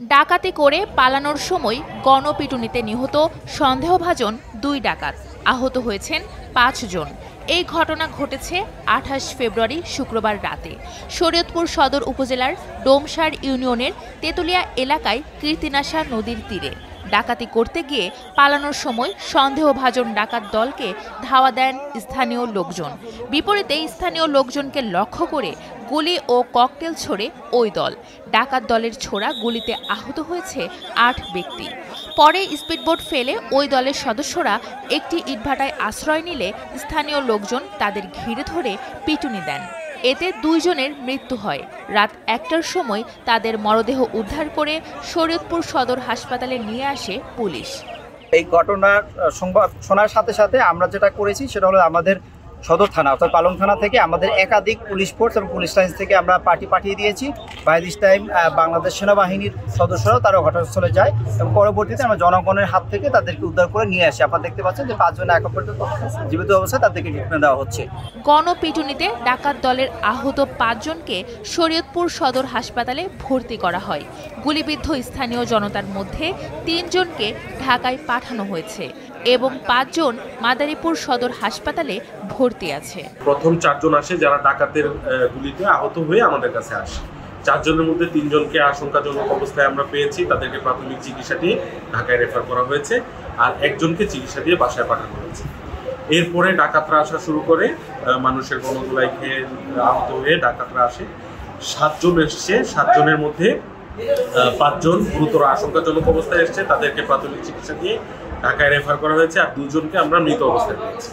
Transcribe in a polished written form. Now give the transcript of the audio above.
ডাকাতি করে পালানোর সময় গণপিটুনিতে নিহত সন্দেহভাজন ২ ডাকাত, আহত হয়েছেন ৫ জন। এই ঘটনা ঘটেছে ২৮ ফেব্রুয়ারি শুক্রবার রাতে শরীয়তপুর সদর উপজেলার ডোমসার ইউনিয়নের তেতুলিয়া এলাকায় কীর্তিনাশা নদীর তীরে। ডাকাতি করতে গিয়ে পালানোর সময় সন্দেহভাজন ডাকাত দলকে ধাওয়া দেন স্থানীয় লোকজন। বিপরীতে স্থানীয় লোকজনকে লক্ষ্য করে গুলি ও ককটেল ছোড়ে ওই দল। ডাকাত দলের ছোড়া গুলিতে আহত হয়েছে ৮ ব্যক্তি। পরে স্পিডবোট ফেলে ওই দলের সদস্যরা একটি ইটভাটায় আশ্রয় নিলে স্থানীয় লোকজন তাদের ঘিরে ধরে পিটুনি দেন। এতে ২ জনের মৃত্যু হয়। রাত ১টার সময় তাদের মরদেহ উদ্ধার করে শরীয়তপুর সদর হাসপাতালে নিয়ে আসে পুলিশ। এই ঘটনার সংবাদ শোনার সাথে সাথে আমরা যেটা করেছি সেটা হলো আমাদের সদর থানা অর্থাৎ পালং থানা থেকে আমাদের একাধিক পুলিশ ফোর্স এবং পুলিশ লাইন্স থেকে আমরা পার্টি পাঠিয়ে দিয়েছি। বাই দিস টাইম বাংলাদেশ সেনাবাহিনীর সদস্যরাও তারা ঘটনাস্থলে যায় এবং পরবর্তীতে আমরা জনগণের হাত থেকে তাদেরকে উদ্ধার করে নিয়ে আসি। আপনারা দেখতে পাচ্ছেন যে ৫ জন এখন পর্যন্ত জীবিত অবস্থায় তাদেরকে ট্রিটমেন্ট দেওয়া হচ্ছে। গণপিটুনিতে ডাকাত দলের আহত ৫ জনকে শরীয়তপুর সদর হাসপাতালে ভর্তি করা হয়। গুলিবিদ্ধ স্থানীয় জনতার মধ্যে ৩ জনকে ঢাকায় পাঠানো হয়েছে এবং ৫ জন মাদারীপুর সদর হাসপাতালে ভর্তি আছে। প্রথম ৪ জন আসে যারা ডাকাতের গুলিতে আহত হয়ে আমাদের কাছে আসে। ৪ জনের মধ্যে ৩ জনকে আশঙ্কাজনক অবস্থায় আমরা পেয়েছি, তাদেরকে প্রাথমিক চিকিৎসা দিয়ে ঢাকায় রেফার করা হয়েছে, আর একজনকে চিকিৎসা দিয়ে বাসায় পাঠানো হয়েছে। এরপরে ডাকাতরা আসা শুরু করে, মানুষের গণধোলাই খেয়ে আহত হয়ে ডাকাতরা আসে। ৭ জন এসছে, ৭ জনের মধ্যে ৫ জন গুরুতর আশঙ্কাজনক অবস্থায় এসছে, তাদেরকে প্রাথমিক চিকিৎসা দিয়ে ঢাকায় রেফার করা হয়েছে, আর ২ জনকে আমরা মৃত অবস্থায় পেয়েছি।